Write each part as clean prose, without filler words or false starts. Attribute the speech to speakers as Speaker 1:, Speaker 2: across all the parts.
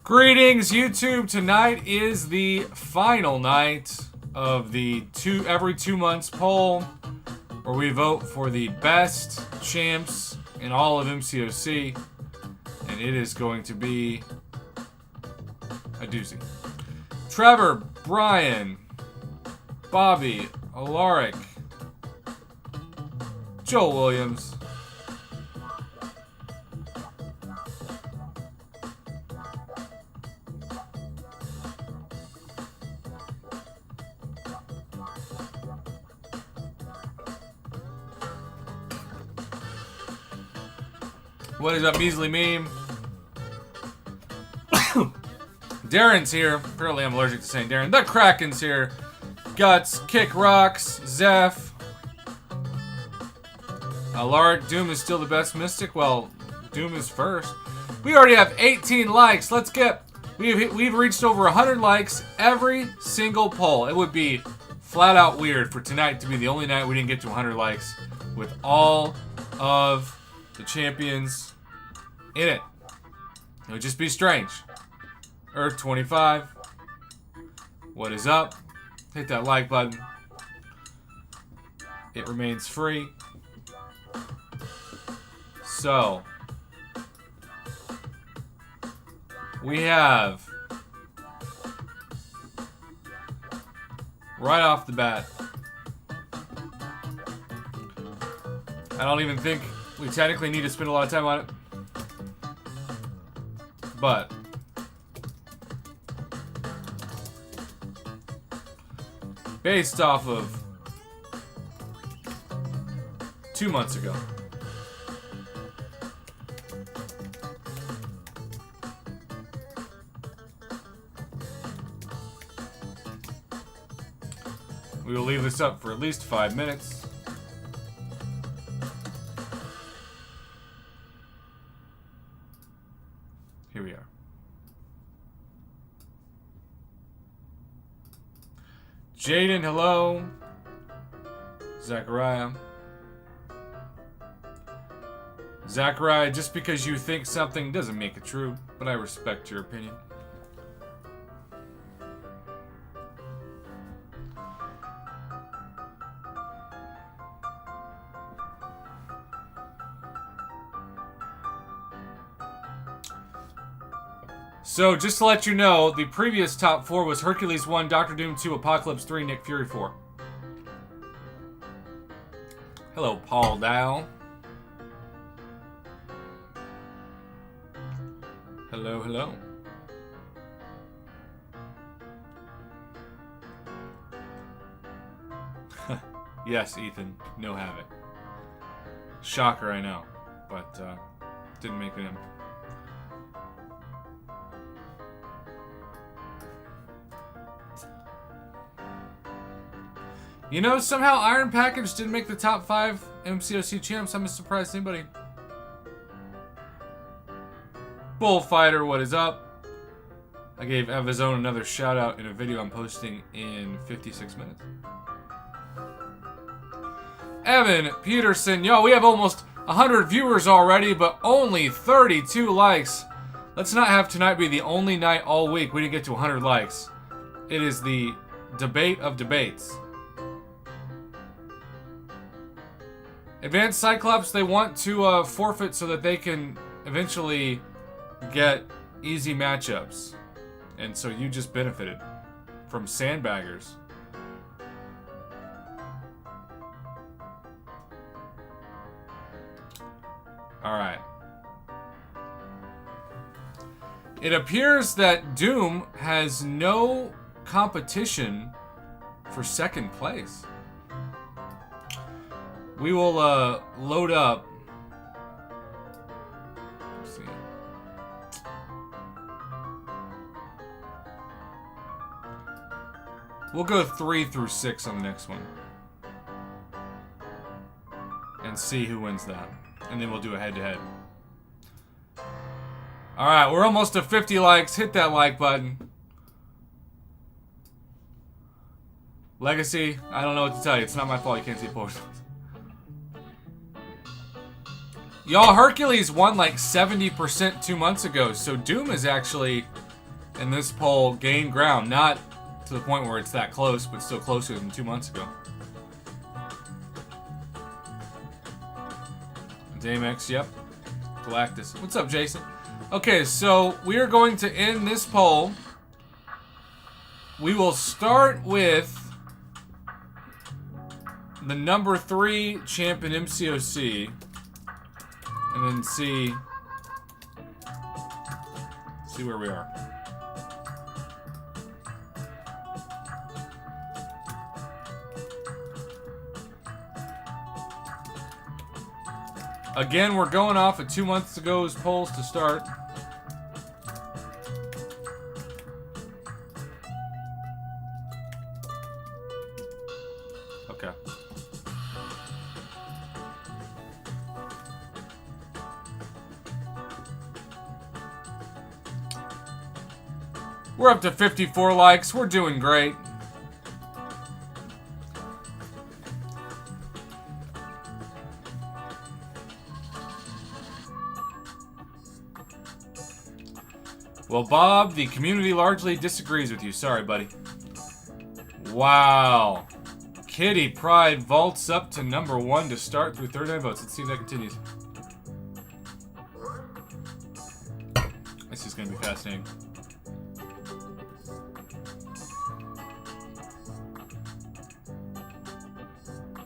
Speaker 1: Greetings, YouTube. Tonight is the final night of the every 2 months poll where we vote for the best champs in all of MCOC, and it is going to be a doozy. Trevor, Brian, Bobby, Alaric, Joel Williams, what is up, Measly Meme? Darren's here. Apparently I'm allergic to saying Darren. The Kraken's here. Guts, Kick Rocks, Zeph. Alaric, Doom is still the best Mystic. Well, Doom is first. We already have 18 likes. Let's get... We've reached over 100 likes every single poll. It would be flat out weird for tonight to be the only night we didn't get to 100 likes with all of the champions in it. It would just be strange. Earth 25. What is up? Hit that like button. It remains free. So, we have, right off the bat, I don't even think we technically need to spend a lot of time on it, but based off of 2 months ago, we will leave this up for at least 5 minutes. Here we are. Jaden, hello. Zachariah. Zachariah, just because you think something doesn't make it true, but I respect your opinion. So, just to let you know, the previous top 4 was Hercules 1, Dr. Doom 2, Apocalypse 3, Nick Fury 4. Hello, Paul Dow. Hello, hello. Yes, Ethan, no Havoc. Shocker, I know, but didn't make him. You know, somehow Iron Package didn't make the top 5 MCOC champs. I'm surprised anybody. Bullfighter, what is up? I gave Evizone another shout out in a video I'm posting in 56 minutes. Evan Peterson, yo, we have almost 100 viewers already, but only 32 likes. Let's not have tonight be the only night all week we didn't get to 100 likes. It is the debate of debates. Advanced Cyclops, they want to forfeit so that they can eventually get easy matchups. And so you just benefited from sandbaggers. Alright. It appears that Doom has no competition for second place. We will load up. Let's see. We'll go 3 through 6 on the next one. And see who wins that. And then we'll do a head-to-head. Alright, we're almost to 50 likes. Hit that like button. Legacy, I don't know what to tell you. It's not my fault you can't see posts. Y'all, Hercules won like 70% 2 months ago, so Doom is actually in this poll gained ground. Not to the point where it's that close, but still closer than 2 months ago. Damex, yep. Galactus. What's up, Jason? Okay, so we are going to end this poll. We will start with the number 3 champ in MCOC. And then see where we are. Again, we're going off of 2 months ago's polls to start. Okay. We're up to 54 likes. We're doing great. Well, Bob, the community largely disagrees with you. Sorry, buddy. Wow. Kitty Pride vaults up to number 1 to start through 39 votes. Let's see if that continues. This is going to be fascinating.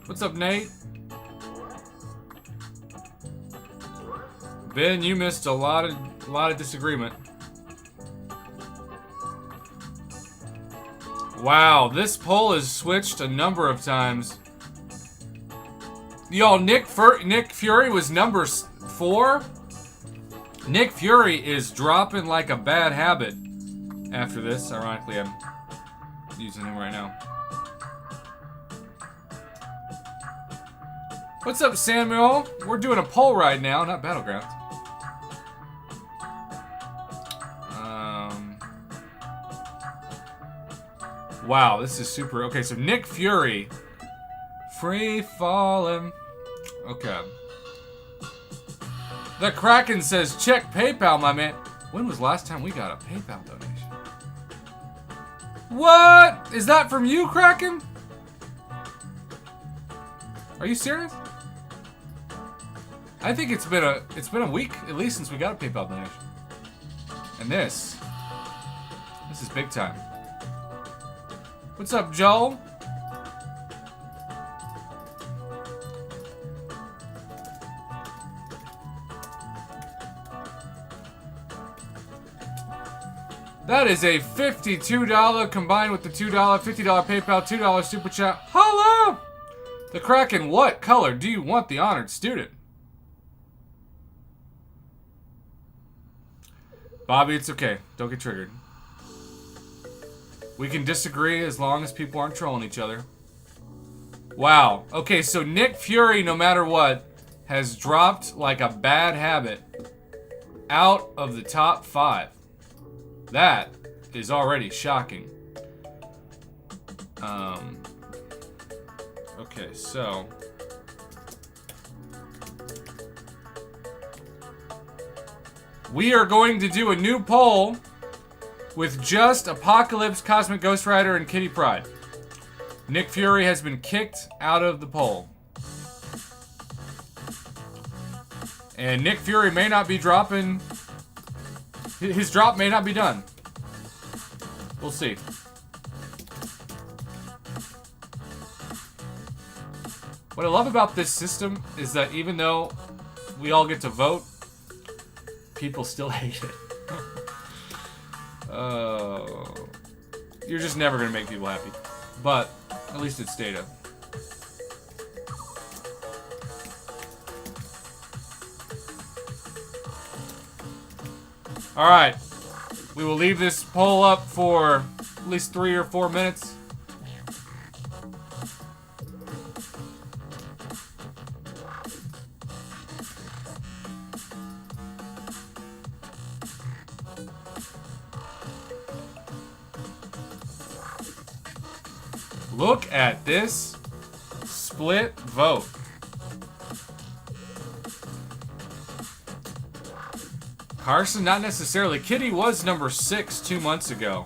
Speaker 1: What's up, Nate? Ben, you missed a lot of disagreement. Wow, this poll has switched a number of times. Y'all, Nick Fury was number 4. Nick Fury is dropping like a bad habit after this. Ironically, I'm using him right now. What's up, Samuel? We're doing a poll right now, not Battlegrounds. Wow, this is super. Okay, so Nick Fury. Free falling. Okay. The Kraken says, check PayPal, my man. When was the last time we got a PayPal donation? What? Is that from you, Kraken? Are you serious? I think it's been a week at least since we got a PayPal donation. And this is big time. What's up, Joel? That is a $52 combined with the $2, $50 PayPal, $2 Super Chat. Hello! The Kraken, what color do you want the honored student? Bobby, it's okay. Don't get triggered. We can disagree as long as people aren't trolling each other. Wow. Okay, so Nick Fury, no matter what, has dropped like a bad habit out of the top 5. That is already shocking. Okay, so we are going to do a new poll with just Apocalypse, Cosmic Ghost Rider, and Kitty Pryde. Nick Fury has been kicked out of the poll. And Nick Fury may not be dropping. His drop may not be done. We'll see. What I love about this system is that even though we all get to vote, people still hate it. You're just never going to make people happy. But at least it's data. Alright. We will leave this poll up for at least 3 or 4 minutes. Look at this split vote. Carson, not necessarily. Kitty was number 6 2 months ago.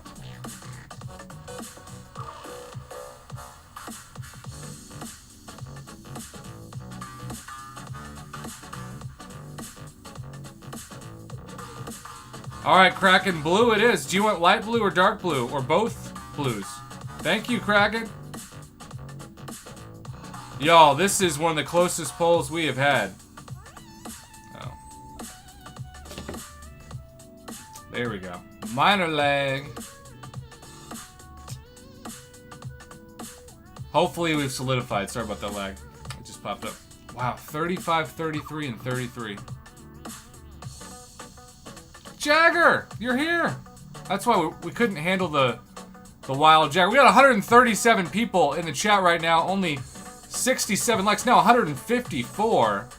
Speaker 1: Alright, Kraken, blue it is. Do you want light blue or dark blue? Or both blues? Thank you, Kraken. Y'all, this is one of the closest polls we have had. Oh. There we go. Minor lag. Hopefully we've solidified. Sorry about that lag. It just popped up. Wow, 35, 33, and 33. Jagger, you're here. That's why we couldn't handle the wild Jagger. We got 137 people in the chat right now. Only 67 likes. Now 154.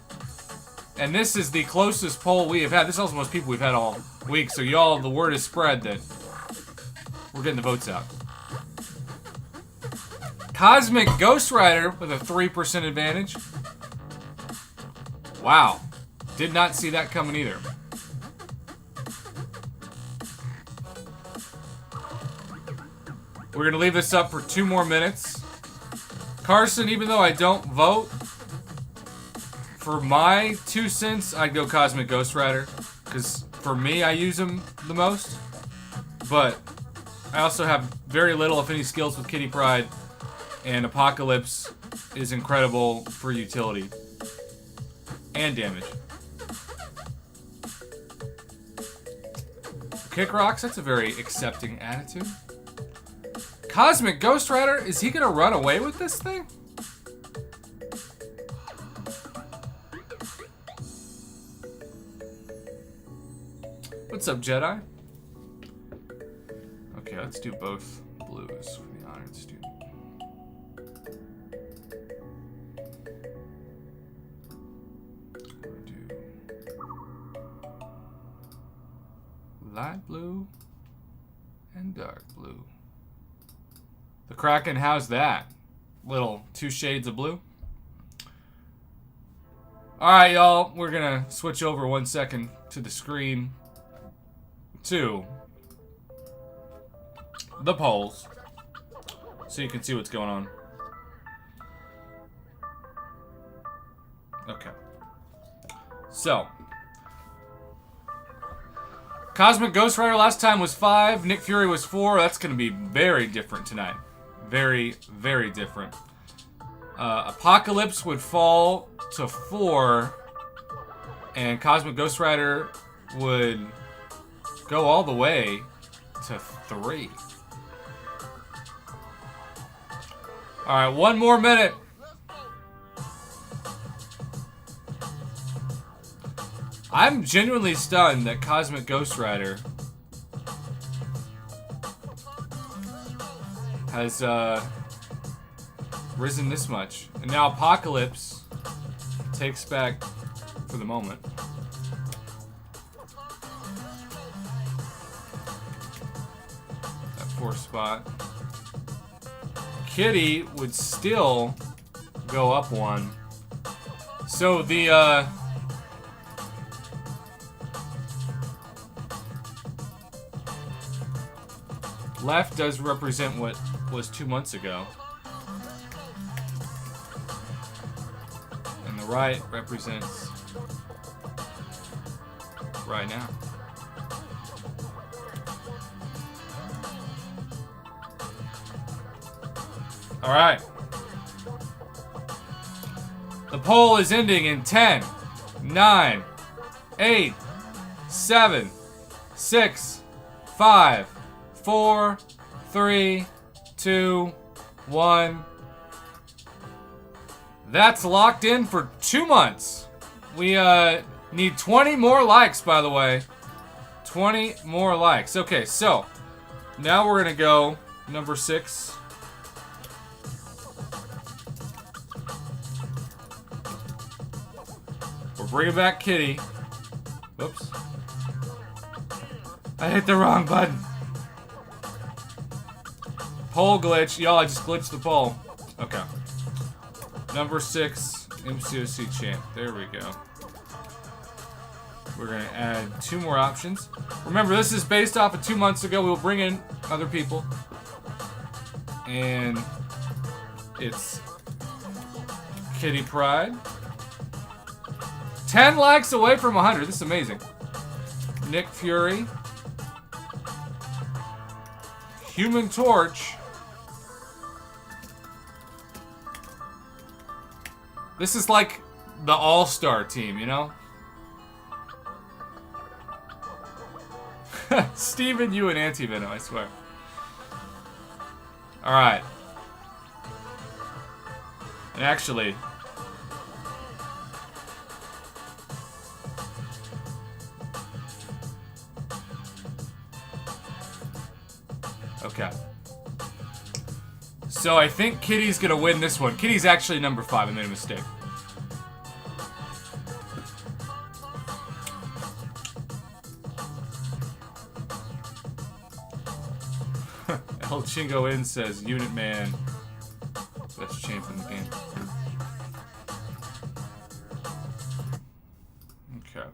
Speaker 1: And this is the closest poll we have had. This is also the most people we've had all week. So y'all, the word is spread that we're getting the votes out. Cosmic Ghost Rider with a 3% advantage. Wow. Did not see that coming either. We're going to leave this up for 2 more minutes. Carson, even though I don't vote, for my 2 cents, I'd go Cosmic Ghost Rider. Because for me, I use them the most. But I also have very little, if any, skills with Kitty Pryde. And Apocalypse is incredible for utility. And damage. Kick rocks, that's a very accepting attitude. Cosmic Ghost Rider, is he gonna run away with this thing? What's up, Jedi? Okay, let's do both blues for the honored student. We'll do light blue and dark blue. The Kraken, how's that? Little 2 shades of blue. Alright, y'all. We're gonna switch over 1 second to the screen to the polls so you can see what's going on. Okay. So, Cosmic Ghost Rider last time was 5. Nick Fury was 4. That's gonna be very different tonight. Very, very different. Apocalypse would fall to 4, and Cosmic Ghost Rider would go all the way to 3. Alright, 1 more minute. I'm genuinely stunned that Cosmic Ghost Rider has risen this much. And now Apocalypse takes back for the moment. That 4th spot. Kitty would still go up 1. So the left does represent what was 2 months ago. And the right represents right now. All right. The poll is ending in 10, 9, 8, 7, 6, 5, 4, 3, 2, 1. That's locked in for 2 months. We need 20 more likes, by the way. 20 more likes. Okay, so now we're gonna go number 6. We're bringing back Kitty. Whoops. I hit the wrong button. Poll glitch. Y'all, I just glitched the poll. Okay. Number 6, MCOC champ. There we go. We're going to add 2 more options. Remember, this is based off of 2 months ago. We'll bring in other people. And it's Kitty Pride. 10 likes away from 100. This is amazing. Nick Fury. Human Torch. This is like the all-star team, you know? Steven, you and Anti-Venom, I swear. Alright. And actually... Okay. So I think Kitty's gonna win this one. Kitty's actually number 5. I made a mistake. El Chingo In says Unit Man, best champ in the game. Okay.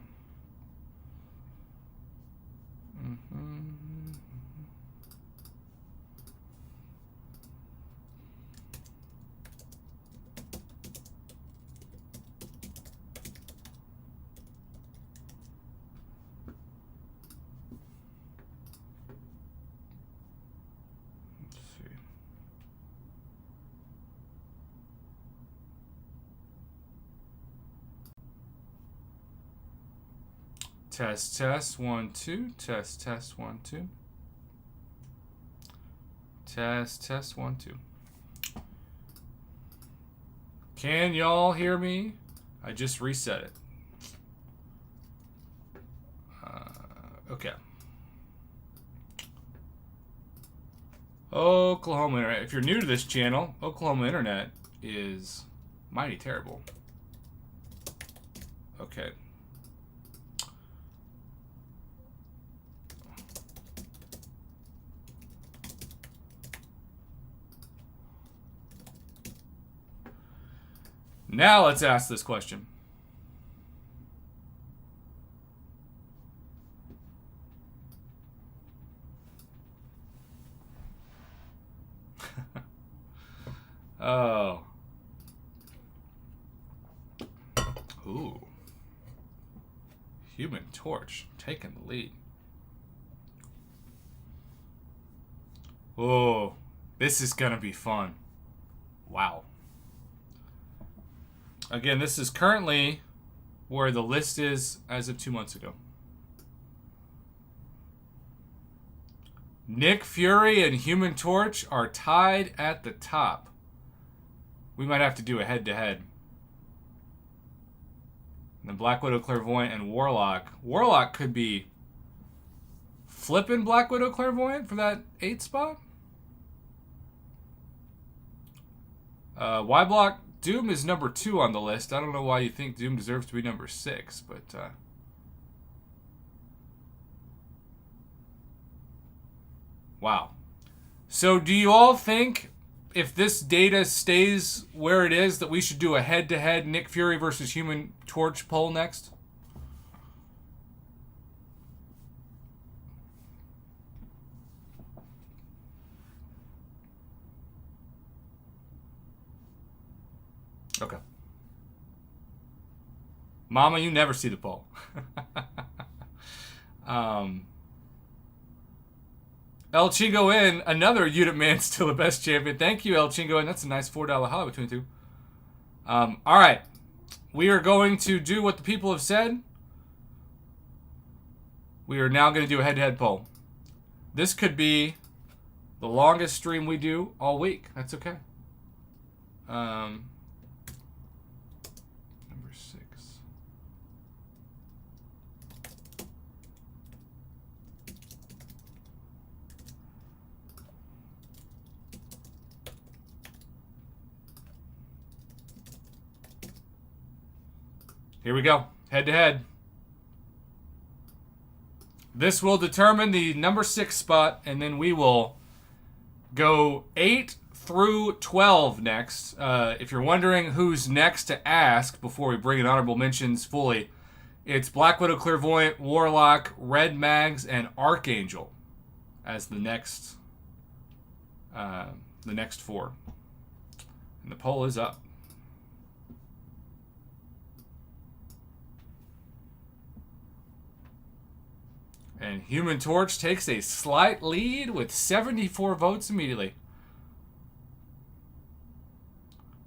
Speaker 1: Test, test, 1, 2. Test, test, 1, 2. Test, test, 1, 2. Can y'all hear me? I just reset it. Okay. Oklahoma Internet. If you're new to this channel, Oklahoma Internet is mighty terrible. Okay. Now let's ask this question. Oh. Ooh. Human Torch taking the lead. Oh, this is gonna be fun. Wow. Again, this is currently where the list is as of 2 months ago. Nick Fury and Human Torch are tied at the top. We might have to do a head-to-head. And then Black Widow, Clairvoyant, and Warlock. Warlock could be flipping Black Widow, Clairvoyant for that 8 spot. Y-Block, Doom is number 2 on the list. I don't know why you think Doom deserves to be number 6, but... Wow. So do you all think, if this data stays where it is, that we should do a head-to-head Nick Fury versus Human Torch poll next? Okay. Mama, you never see the poll. El Chingo In, another Unit Man, still the best champion. Thank you, El Chingo In. That's a nice $4 holla between the two. All right. We are going to do what the people have said. We are now going to do a head-to-head poll. This could be the longest stream we do all week. That's okay. Number 6. Here we go. Head-to-head. This will determine the number 6 spot, and then we will go 8 through 12 next. If you're wondering who's next to ask before we bring in honorable mentions fully, It's Black Widow, Clairvoyant, Warlock, Red Mags, and Archangel as the next 4. And the poll is up. And Human Torch takes a slight lead with 74 votes immediately.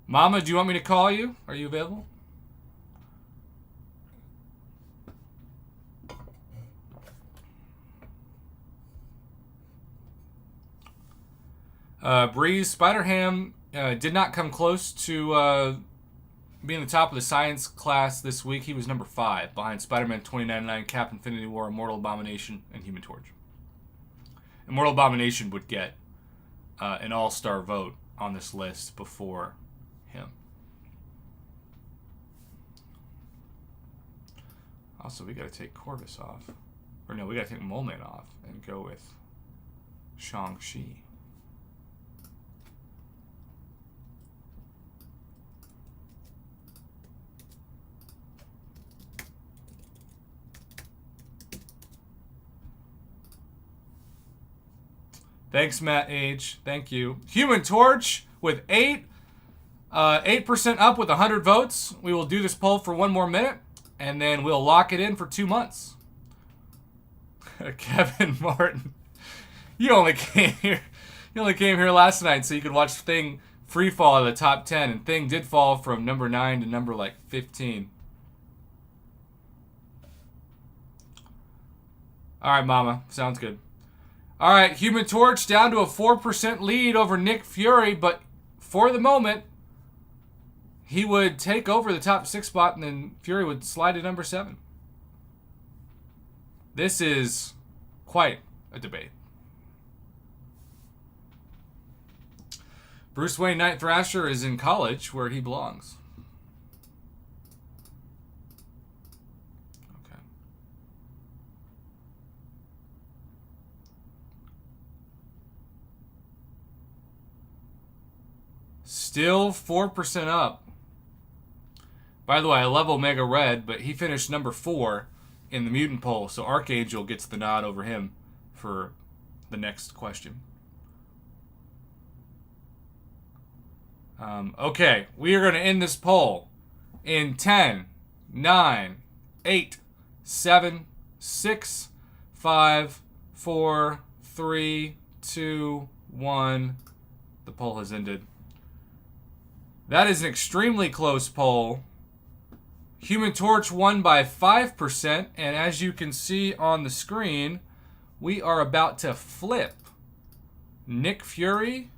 Speaker 1: Mama, do you want me to call you? Are you available? Breeze, Spider-Ham did not come close to being the top of the science class this week. He was number 5, behind Spider-Man 2099, Cap Infinity War, Immortal Abomination, and Human Torch. Immortal Abomination would get an all-star vote on this list before him. Also, we got to take Corvus off. Or no, we got to take Mole Man off and go with Shang-Chi. Thanks, Matt H. Thank you. Human Torch with 8% up with 100 votes. We will do this poll for 1 more minute, and then we'll lock it in for 2 months. Kevin Martin, you only came here last night so you could watch Thing free fall out of the top 10, and Thing did fall from number 9 to number 15. All right, Mama, sounds good. All right, Human Torch down to a 4% lead over Nick Fury, but for the moment, he would take over the top 6 spot, and then Fury would slide to number 7. This is quite a debate. Bruce Wayne Night Thrasher is in college where he belongs. Still 4% up. By the way, I love Omega Red, but he finished number 4 in the mutant poll, so Archangel gets the nod over him for the next question. Okay, we are going to end this poll in 10, 9, 8, 7, 6, 5, 4, 3, 2, 1. The poll has ended. That is an extremely close poll. Human Torch won by 5%, and as you can see on the screen, we are about to flip Nick Fury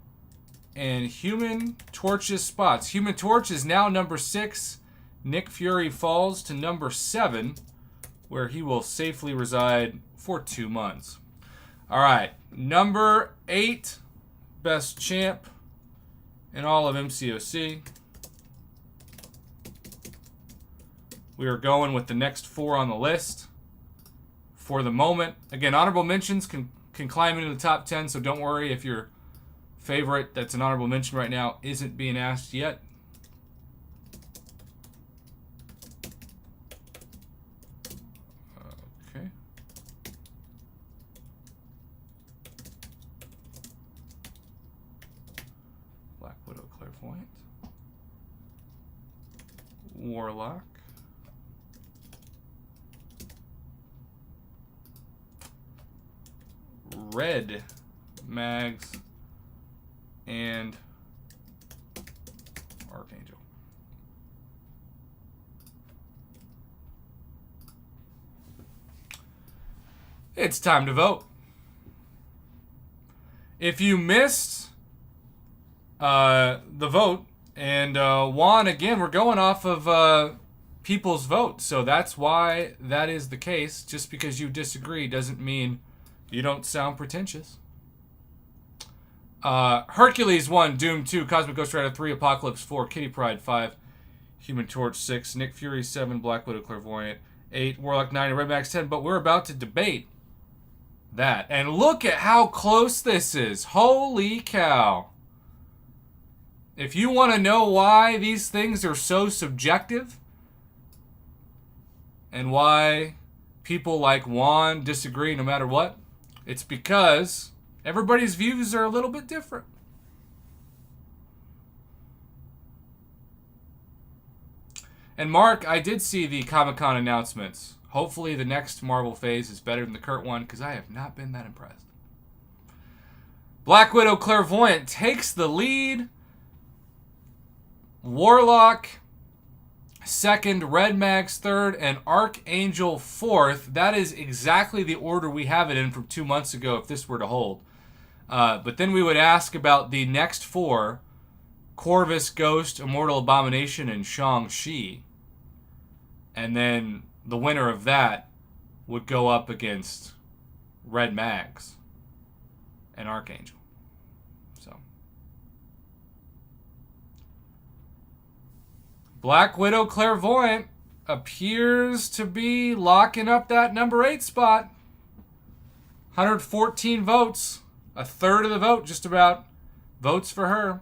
Speaker 1: and Human Torch's spots. Human Torch is now number 6. Nick Fury falls to number 7, where he will safely reside for 2 months. All right, number 8, best champ in all of MCOC. We are going with the next 4 on the list for the moment. Again, honorable mentions can climb into the top 10, so don't worry if your favorite that's an honorable mention right now isn't being asked yet. Okay. Black Widow, Clairvoyant. Warlock. Red Mags and Archangel. It's time to vote. If you missed the vote, and Juan, again, we're going off of people's vote, so that's why that is the case. Just because you disagree doesn't mean you don't sound pretentious. Hercules 1, Doom 2, Cosmic Ghost Rider 3, Apocalypse 4, Kitty Pryde 5, Human Torch 6, Nick Fury 7, Black Widow, Clairvoyant 8, Warlock 9, and Red Max 10. But we're about to debate that. And look at how close this is. Holy cow. If you want to know why these things are so subjective, and why people like Juan disagree no matter what? It's because everybody's views are a little bit different. And Mark, I did see the Comic-Con announcements. Hopefully the next Marvel phase is better than the current one, because I have not been that impressed. Black Widow Clairvoyant takes the lead. Warlock second, Red Mags third, and Archangel fourth. That is exactly the order we have it in from 2 months ago if this were to hold. But then we would ask about the next four: Corvus, Ghost, Immortal Abomination, and Shang-Chi. And then the winner of that would go up against Red Mags and Archangel. So Black Widow Clairvoyant appears to be locking up that number 8 spot. 114 votes. A third of the vote, just about, votes for her.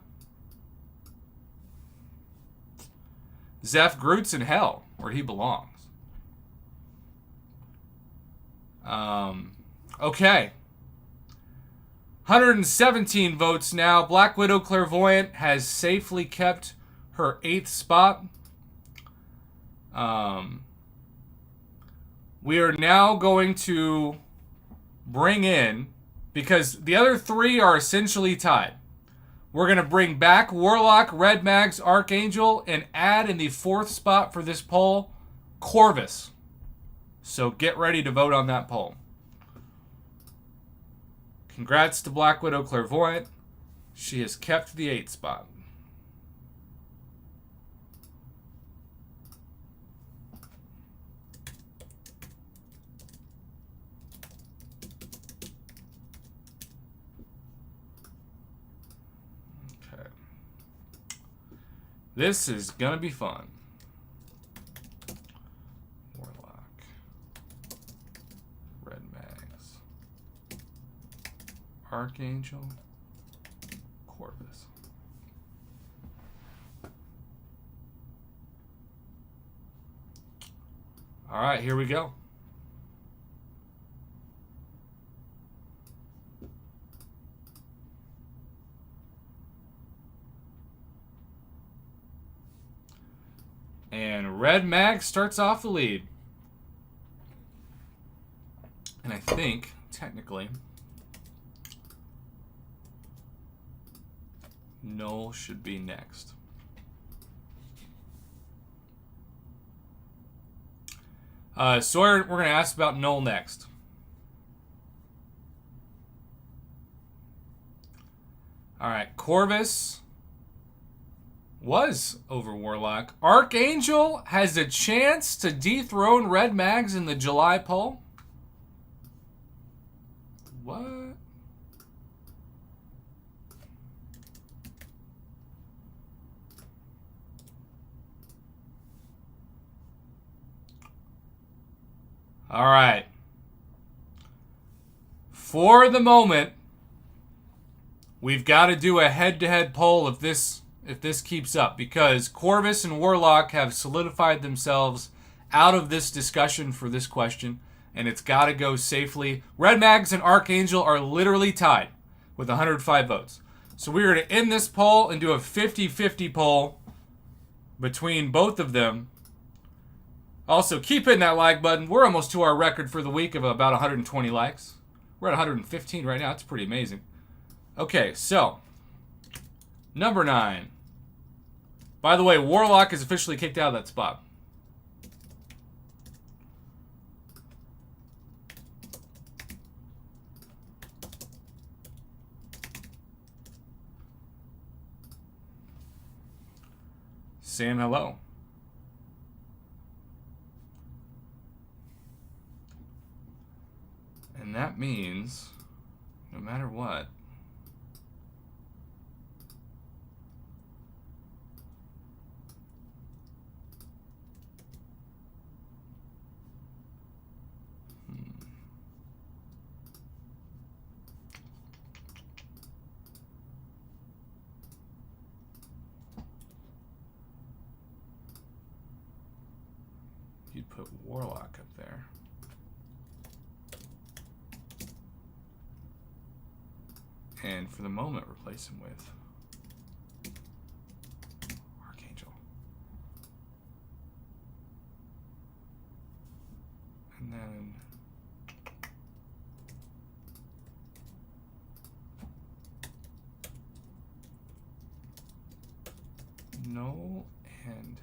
Speaker 1: Zeph Groot's in hell, where he belongs. Okay. 117 votes now. Black Widow Clairvoyant has safely kept her 8th spot. We are now going to bring in, because the other 3 are essentially tied, we're going to bring back Warlock, Red Mags, Archangel, and add in the 4th spot for this poll, Corvus. So get ready to vote on that poll. Congrats to Black Widow Clairvoyant. She has kept the 8th spot. Okay. This is going to be fun. Archangel, Corvus. All right, here we go. And Red Mag starts off the lead. And I think, technically, Null should be next. Sawyer, we're going to ask about Null next. All right, Corvus was over Warlock. Archangel has a chance to dethrone Red Mags in the July poll. What? All right. For the moment, we've got to do a head-to-head poll if this keeps up, because Corvus and Warlock have solidified themselves out of this discussion for this question, and it's got to go safely. Red Mags and Archangel are literally tied with 105 votes. So we're going to end this poll and do a 50-50 poll between both of them. Also, keep hitting that like button. We're almost to our record for the week of about 120 likes. We're at 115 right now. It's pretty amazing. Okay, so number 9. By the way, Warlock is officially kicked out of that spot. Saying hello. And that means, no matter what, you'd put Warlock up there. And for the moment, replace him with Archangel. And then Null and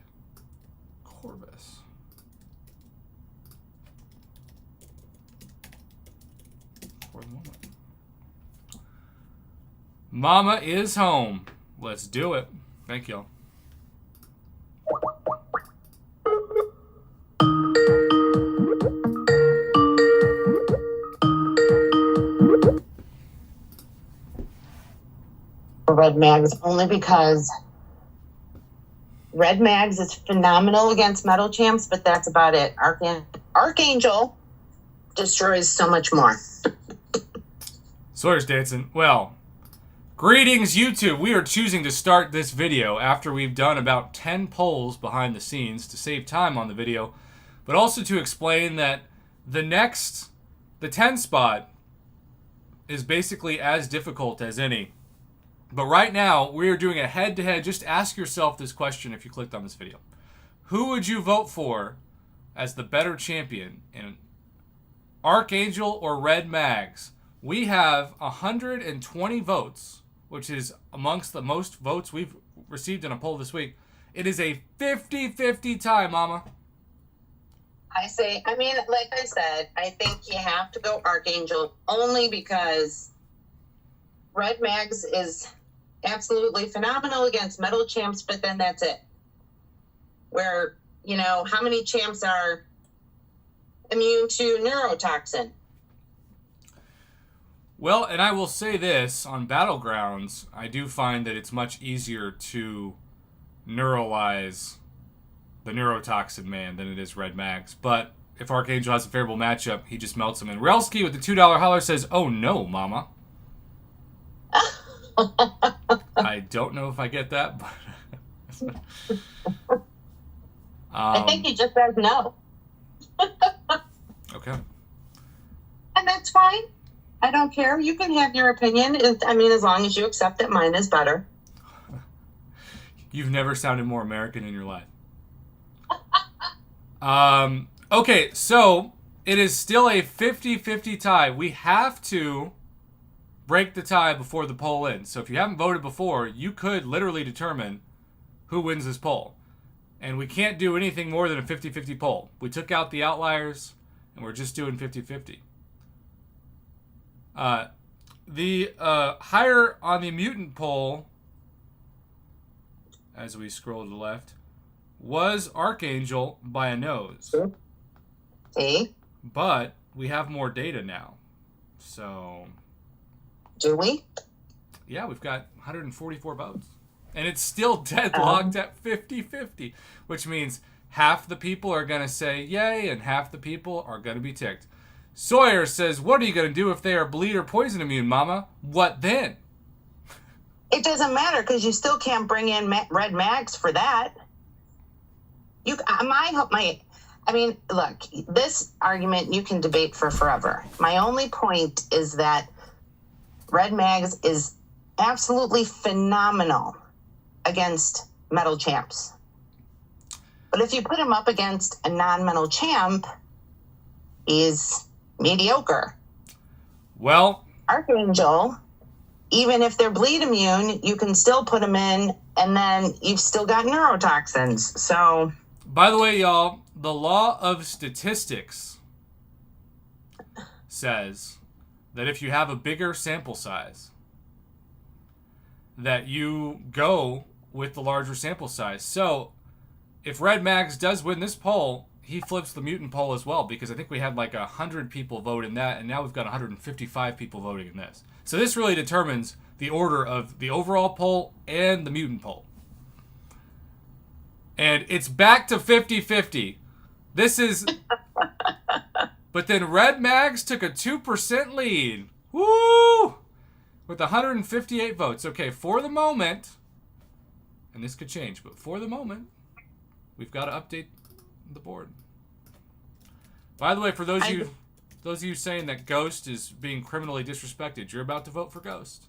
Speaker 1: Corvus. For the moment. Mama is home. Let's do it. Thank y'all.
Speaker 2: Red Mags only because Red Mags is phenomenal against Metal Champs, but that's about it. Archangel destroys so much more.
Speaker 1: Sawyer's dancing. Well, greetings, YouTube. We are choosing to start this video after we've done about 10 polls behind the scenes to save time on the video, but also to explain that the 10 spot is basically as difficult as any. But right now, we are doing a head-to-head. Just ask yourself this question if you clicked on this video. Who would you vote for as the better champion in Archangel or Red Mags? We have 120 votes, which is amongst the most votes we've received in a poll this week. It is a 50-50 tie, Mama.
Speaker 2: Like I said, I think you have to go Archangel only because Red Mags is absolutely phenomenal against Metal Champs, but then that's it. Where, how many champs are immune to neurotoxin?
Speaker 1: Well, and I will say this, on Battlegrounds, I do find that it's much easier to neuralize the neurotoxin man than it is Red Mags. But if Archangel has a favorable matchup, he just melts him. And Relski with the $2 holler says, "Oh no, Mama." I don't know if I get that, but
Speaker 2: I think he just says no.
Speaker 1: Okay.
Speaker 2: And that's fine. I don't care. You can have your opinion. As long as you accept that mine is better.
Speaker 1: You've never sounded more American in your life. Okay, so it is still a 50-50 tie. We have to break the tie before the poll ends. So if you haven't voted before, you could literally determine who wins this poll. And we can't do anything more than a 50-50 poll. We took out the outliers, and we're just doing 50-50. The higher on the mutant poll, as we scroll to the left, was Archangel by a nose.
Speaker 2: See?
Speaker 1: But we have more data now. So...
Speaker 2: Do we?
Speaker 1: Yeah, we've got 144 votes. And it's still deadlocked at 50-50, which means half the people are going to say yay and half the people are going to be ticked. Sawyer says, "What are you going to do if they are bleed or poison immune, Mama? What then?"
Speaker 2: It doesn't matter because you still can't bring in Red Mags for that. Look, this argument you can debate for forever. My only point is that Red Mags is absolutely phenomenal against Metal Champs. But if you put him up against a non-Metal Champ, he's mediocre.
Speaker 1: Well,
Speaker 2: Archangel, even if they're bleed immune, you can still put them in, and then you've still got neurotoxins. So,
Speaker 1: by the way, y'all, the law of statistics says that if you have a bigger sample size, that you go with the larger sample size. So, if Red Mags does win this poll, he flips the mutant poll as well, because I think we had like 100 people vote in that, and now we've got 155 people voting in this. So this really determines the order of the overall poll and the mutant poll. And it's back to 50-50. This is... But then Red Mags took a 2% lead. Woo! With 158 votes. Okay, for the moment, and this could change, but for the moment, we've got to update the board. By the way, for those of you saying that Ghost is being criminally disrespected, you're about to vote for Ghost.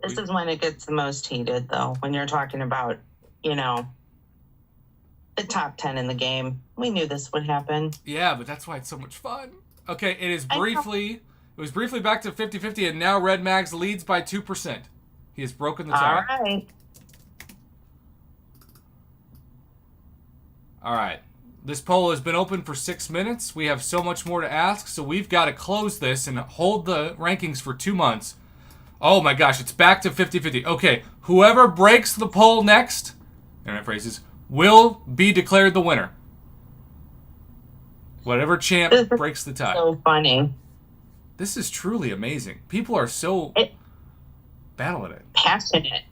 Speaker 2: This is when it gets the most heated, though, when you're talking about, the top 10 in the game. We knew this would happen.
Speaker 1: Yeah, but that's why it's so much fun. Okay, it was briefly back to 50-50, and now Red Mags leads by 2%. He has broken the tie.
Speaker 2: All right.
Speaker 1: All right. This poll has been open for 6 minutes. We have so much more to ask, so we've got to close this and hold the rankings for 2 months. Oh my gosh, it's back to 50-50. Okay, whoever breaks the poll next, internet phrases, will be declared the winner. Whatever champ breaks the tie.
Speaker 2: So funny.
Speaker 1: This is truly amazing. People are so battling it.
Speaker 2: Passionate.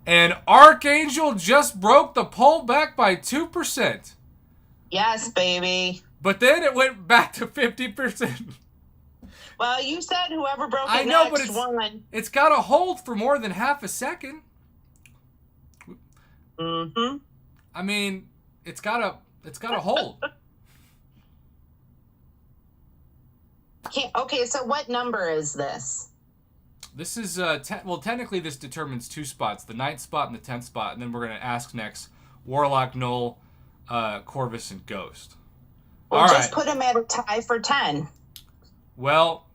Speaker 1: And Archangel just broke the poll back by 2%.
Speaker 2: Yes, baby.
Speaker 1: But then it went back to 50%.
Speaker 2: Well, you said whoever broke it
Speaker 1: I know,
Speaker 2: next
Speaker 1: but
Speaker 2: won.
Speaker 1: it's got to hold for more than half a second.
Speaker 2: Mm-hmm.
Speaker 1: I mean, it's got to hold.
Speaker 2: Okay, so what number is this?
Speaker 1: This is technically this determines 2 spots, the 9th spot and the 10th spot, and then we're going to ask next Warlock, Null, Corvus, and Ghost.
Speaker 2: Well,
Speaker 1: all
Speaker 2: just
Speaker 1: right.
Speaker 2: Put him at a tie for 10.
Speaker 1: Well,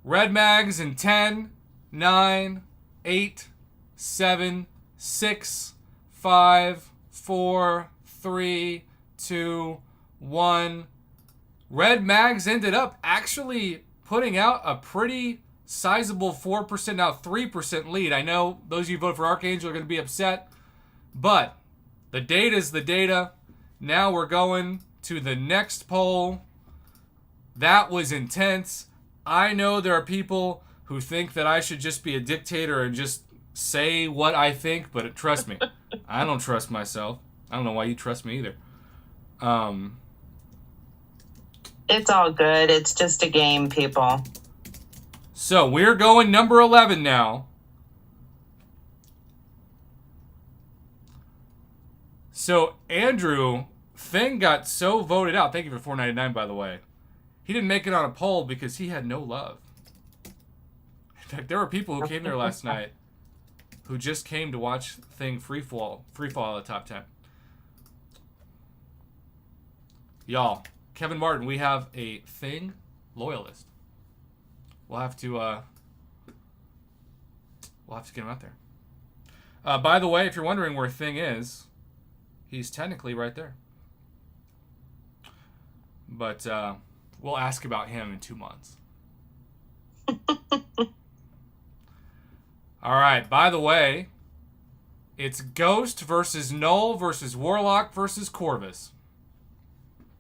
Speaker 1: Red Mags in 10, 9, 8, 7, 6, 5, 4, 3, 2, 1. Red Mags ended up actually putting out a pretty sizable 4%, now 3% lead. I know those of you who vote for Archangel are going to be upset, but the data's the data. Now we're going to the next poll. That was intense. I know there are people who think that I should just be a dictator and just say what I think, but trust me, I don't trust myself. I don't know why you trust me either.
Speaker 2: It's all good. It's just a game, people.
Speaker 1: So we're going number 11 now. So Andrew Thing got so voted out. Thank you for $4.99, by the way. He didn't make it on a poll because he had no love. In fact, there were people who came there last night who just came to watch Thing free fall out of the top 10. Y'all, Kevin Martin, we have a Thing loyalist. We'll have to get him out there. By the way, if you're wondering where Thing is, he's technically right there. But we'll ask about him in 2 months. All right. By the way, it's Ghost versus Null versus Warlock versus Corvus.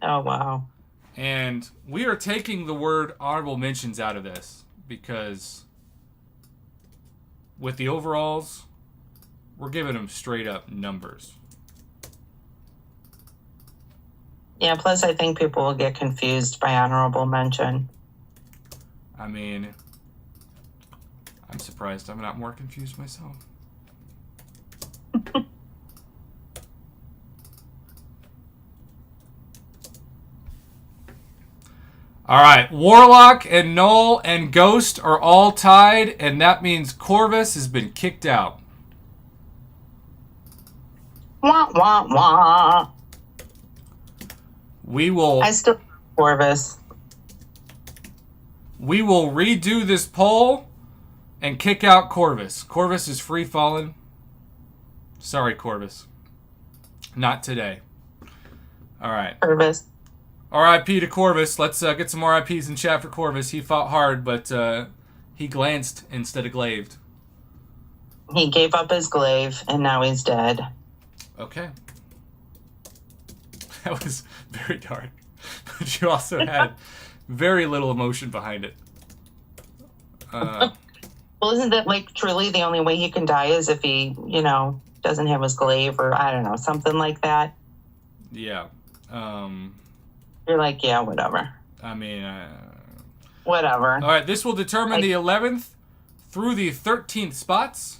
Speaker 2: Oh, wow.
Speaker 1: And we are taking the word honorable mentions out of this because with the overalls, we're giving them straight up numbers.
Speaker 2: Yeah, plus I think people will get confused by honorable mention.
Speaker 1: I mean, I'm surprised I'm not more confused myself. All right, Warlock and Null and Ghost are all tied, and that means Corvus has been kicked out.
Speaker 2: Wah, wah, wah. I still Corvus.
Speaker 1: We will redo this poll and kick out Corvus. Corvus is free falling. Sorry, Corvus. Not today. All right.
Speaker 2: Corvus.
Speaker 1: R.I.P. to Corvus. Let's get some R.I.Ps in chat for Corvus. He fought hard, but he glanced instead of glaved.
Speaker 2: He gave up his glaive, and now he's dead.
Speaker 1: Okay. That was very dark. But you also had very little emotion behind it.
Speaker 2: Well, isn't that like truly the only way he can die is if he, doesn't have his glaive or I don't know, something like that?
Speaker 1: Yeah.
Speaker 2: You're like, yeah, whatever.
Speaker 1: I mean,
Speaker 2: whatever.
Speaker 1: All right, this will determine the 11th through the 13th spots.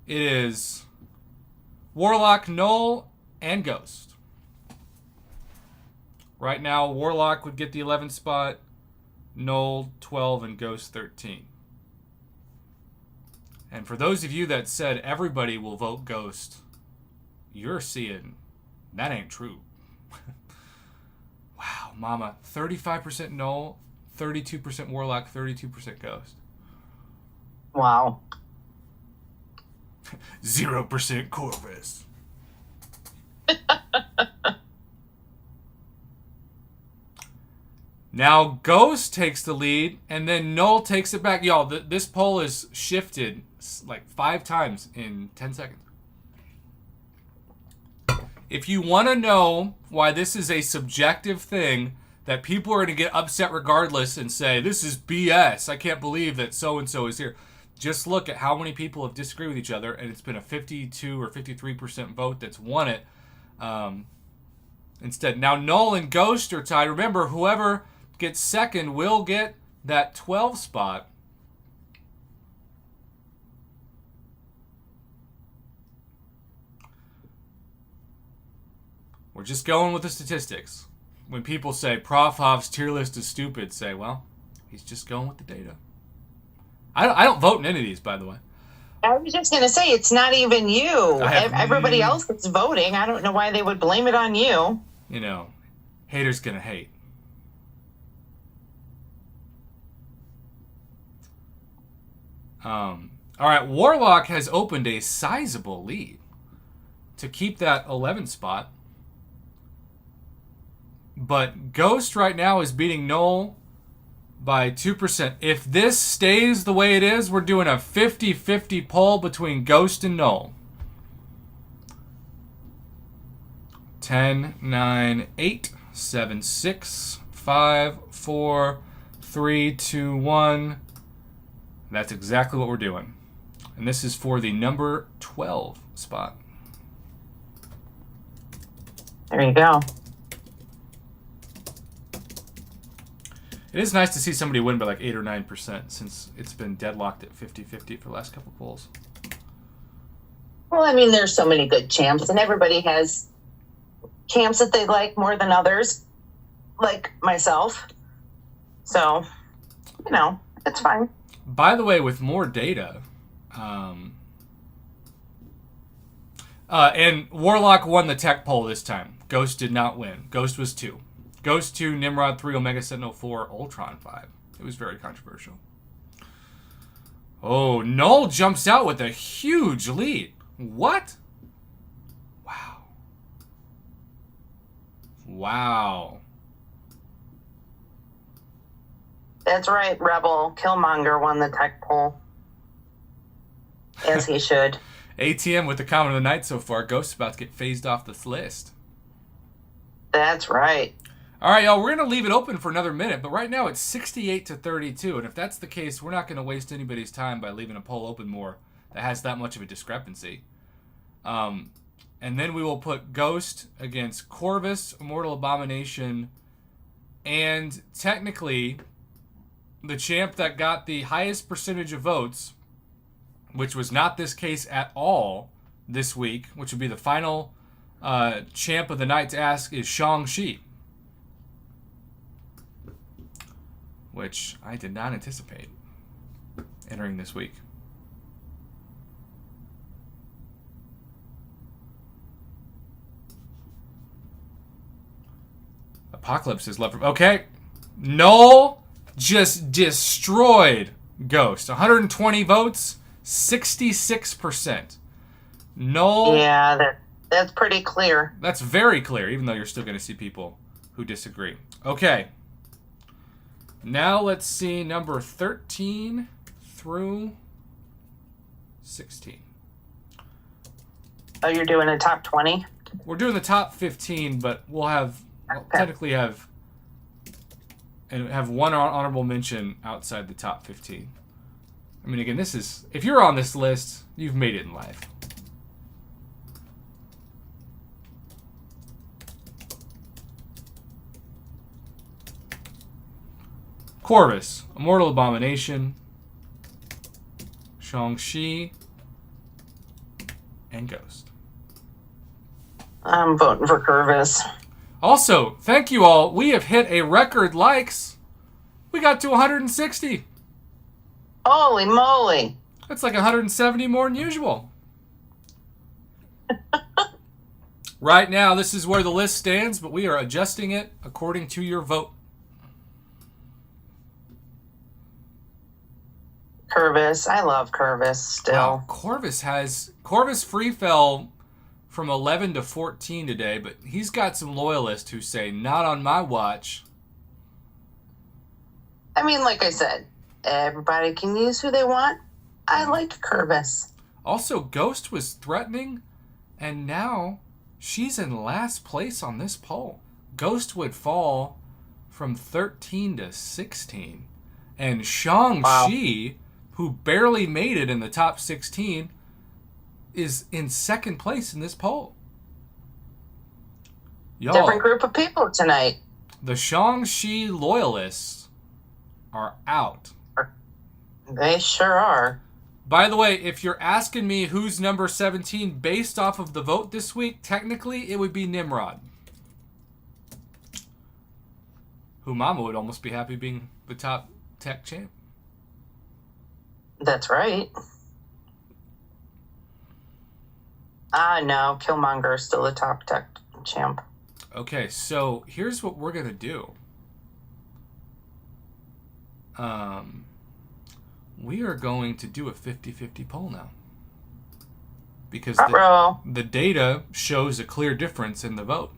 Speaker 1: It is Warlock, Null, and Ghost. Right now, Warlock would get the 11th spot, Null 12, and Ghost 13. And for those of you that said everybody will vote Ghost, you're seeing that ain't true. Wow, mama. 35% Null, 32% Warlock, 32% Ghost.
Speaker 2: Wow.
Speaker 1: 0% Corvus. Now Ghost takes the lead, and then Null takes it back. Y'all, this poll is shifted like 5 times in 10 seconds. If you want to know why this is a subjective thing that people are going to get upset regardless and say, this is BS, I can't believe that so-and-so is here, just look at how many people have disagreed with each other, and it's been a 52 or 53% vote that's won it instead. Now, Null and Ghost are tied. Remember, whoever gets second will get that 12 spot. We're just going with the statistics. When people say Prof Hoff's tier list is stupid, say, well, he's just going with the data. I don't vote in any of these, by the way.
Speaker 2: I was just going to say, it's not even you. Everybody else that's voting, I don't know why they would blame it on you.
Speaker 1: You know, haters gonna hate. All right, Warlock has opened a sizable lead to keep that 11th spot. But Ghost right now is beating Null by 2%. If this stays the way it is, we're doing a 50-50 poll between Ghost and Null. 10, 9, 8, 7, 6, 5, 4, 3, 2, 1. That's exactly what we're doing. And this is for the number 12 spot.
Speaker 2: There you go.
Speaker 1: It is nice to see somebody win by like 8 or 9% since it's been deadlocked at 50-50 for the last couple polls.
Speaker 2: Well, I mean, there's so many good champs, and everybody has champs that they like more than others, like myself. So, you know, it's fine.
Speaker 1: By the way, with more data, and Warlock won the tech poll this time. Ghost did not win. Ghost was 2. Ghost 2, Nimrod 3, Omega Sentinel 4, Ultron 5. It was very controversial. Oh, Null jumps out with a huge lead. What? Wow. Wow.
Speaker 2: That's right, Rebel. Killmonger won the tech poll. As he should.
Speaker 1: ATM with the comment of the night so far. Ghost's about to get phased off this list.
Speaker 2: That's right.
Speaker 1: All right, y'all, we're going to leave it open for another minute, but right now it's 68-32, and if that's the case, we're not going to waste anybody's time by leaving a poll open more that has that much of a discrepancy. And then we will put Ghost against Corvus, Immortal Abomination, and technically the champ that got the highest percentage of votes, which was not this case at all this week, which would be the final champ of the night to ask, is Shang-Chi. Which I did not anticipate entering this week. Apocalypse is left. Okay. Null just destroyed Ghost. 120 votes, 66%. Null.
Speaker 2: Yeah, that's pretty clear.
Speaker 1: That's very clear, even though you're still going to see people who disagree. Okay. Now let's see number 13 through 16.
Speaker 2: Oh, you're doing a top 20?
Speaker 1: We're doing the top 15, but we'll technically have one honorable mention outside the top 15. I mean, again, this is, if you're on this list, you've made it in life. Corvus, Immortal Abomination, Shang-Chi, and Ghost.
Speaker 2: I'm voting for Curvis.
Speaker 1: Also, thank you all. We have hit a record likes. We got to 160.
Speaker 2: Holy moly.
Speaker 1: That's like 170 more than usual. Right now, this is where the list stands, but we are adjusting it according to your vote.
Speaker 2: Curvis. I love Curvis still.
Speaker 1: Wow, Corvus free fell from 11 to 14 today, but he's got some loyalists who say, not on my watch.
Speaker 2: I mean, like I said, everybody can use who they want. I like Curvis.
Speaker 1: Also, Ghost was threatening, and now she's in last place on this poll. Ghost would fall from 13 to 16. And Shang-Chi, who barely made it in the top 16, is in second place in this poll. Y'all,
Speaker 2: different group of people tonight.
Speaker 1: The Shang-Chi loyalists are out.
Speaker 2: They sure are.
Speaker 1: By the way, if you're asking me who's number 17 based off of the vote this week, technically it would be Nimrod. Who Mama would almost be happy being the top tech champ.
Speaker 2: That's right. No, Killmonger is still the top tech champ.
Speaker 1: Okay, so here's what we're going to do. We are going to do a 50-50 poll now. Because the data shows a clear difference in the vote.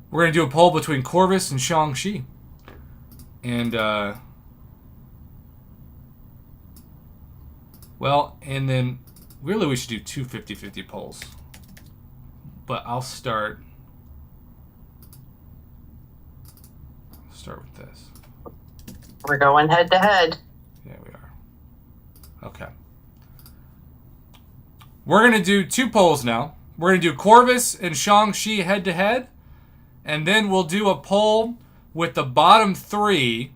Speaker 1: We're going to do a poll between Corvus and Shang-Chi. And, and then really we should do two 50-50 polls. But I'll start with this.
Speaker 2: We're going head to head.
Speaker 1: Yeah, we are. Okay. We're going to do two polls now. We're going to do Corvus and Shang-Chi head to head. And then we'll do a poll with the bottom three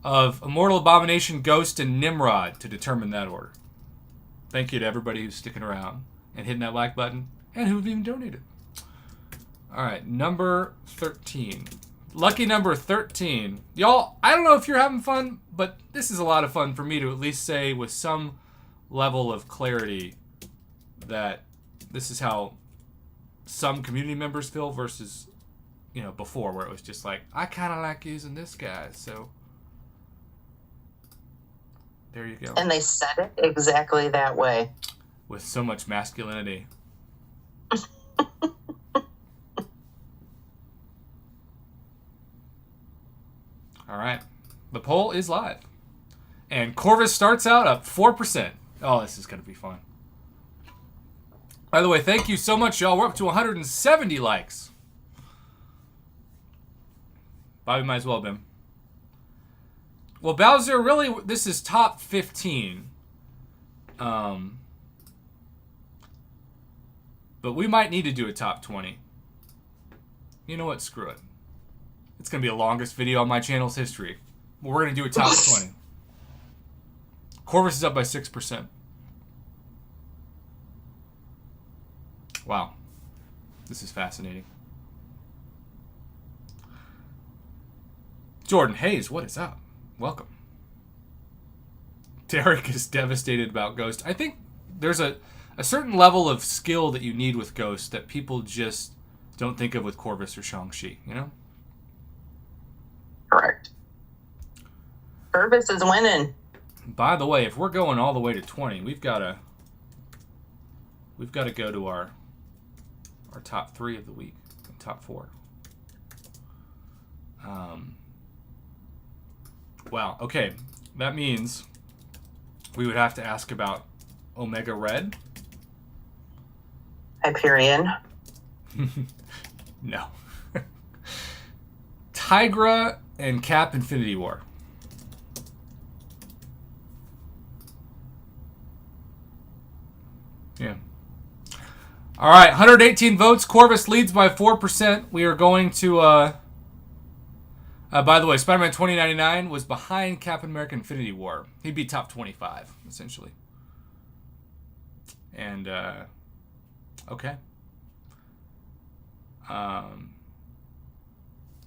Speaker 1: of Immortal Abomination, Ghost, and Nimrod to determine that order. Thank you to everybody who's sticking around and hitting that like button and who've even donated. All right, number 13. Lucky number 13. Y'all, I don't know if you're having fun, but this is a lot of fun for me to at least say with some level of clarity that this is how some community members feel versus, before where it was just like, I kind of like using this guy, so there you go.
Speaker 2: And they said it exactly that way.
Speaker 1: With so much masculinity. All right. The poll is live. And Corvus starts out at 4%. Oh, this is going to be fun. By the way, thank you so much, y'all. We're up to 170 likes. Bobby might as well have been. Well, Bowser, really, this is top 15. But we might need to do a top 20. You know what? Screw it. It's going to be the longest video on my channel's history. But we're going to do a top 20. Corvus is up by 6%. Wow. This is fascinating. Jordan Hayes, what is up? Welcome. Derek is devastated about Ghost. I think there's a certain level of skill that you need with Ghost that people just don't think of with Corvus or Shang-Chi,
Speaker 2: Correct. Curvis is winning.
Speaker 1: By the way, if we're going all the way to 20, we've got to go to our top 3 of the week, top 4. Wow. Okay, that means we would have to ask about Omega Red.
Speaker 2: Hyperion.
Speaker 1: No. Tigra and Cap Infinity War. Yeah. All right, 118 votes. Corvus leads by 4%. We are going to... by the way, Spider-Man 2099 was behind Captain America Infinity War. He'd be top 25, essentially. And Okay.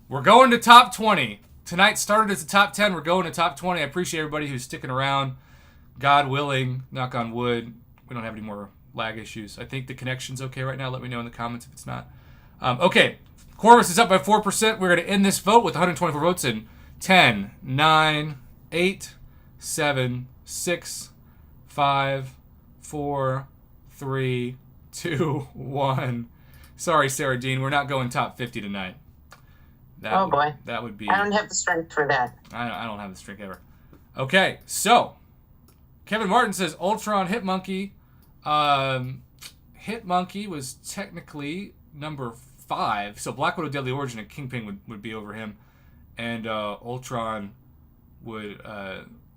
Speaker 1: We're going to top 20. Tonight started as a top 10. We're going to top 20. I appreciate everybody who's sticking around. God willing, knock on wood, we don't have any more lag issues. I think the connection's okay right now. Let me know in the comments if it's not. Okay. Corvus is up by 4%. We're going to end this vote with 124 votes in 10, 9, 8, 7, 6, 5, 4, 3, 2, 1. Sorry, Sarah Dean. We're not going top 50 tonight.
Speaker 2: Boy.
Speaker 1: That would be...
Speaker 2: I don't have the strength for that.
Speaker 1: I don't have the strength ever. Okay, so... Kevin Martin says Ultron Hitmonkey. Hitmonkey was technically number 5. So Black Widow Deadly Origin and Kingpin would be over him. And Ultron would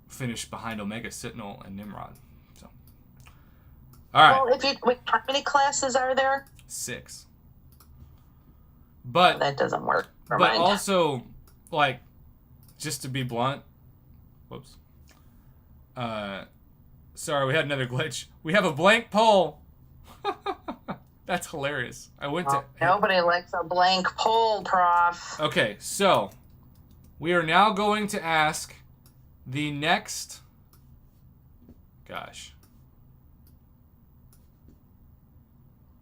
Speaker 1: finish behind Omega Sentinel and Nimrod. So, all right.
Speaker 2: Well, how many classes are there?
Speaker 1: 6. But
Speaker 2: that doesn't work.
Speaker 1: But also, like, just to be blunt, whoops. Sorry, we had another glitch. We have a blank poll. That's hilarious.
Speaker 2: Nobody likes a blank poll, Prof.
Speaker 1: Okay, so we are now going to ask the next.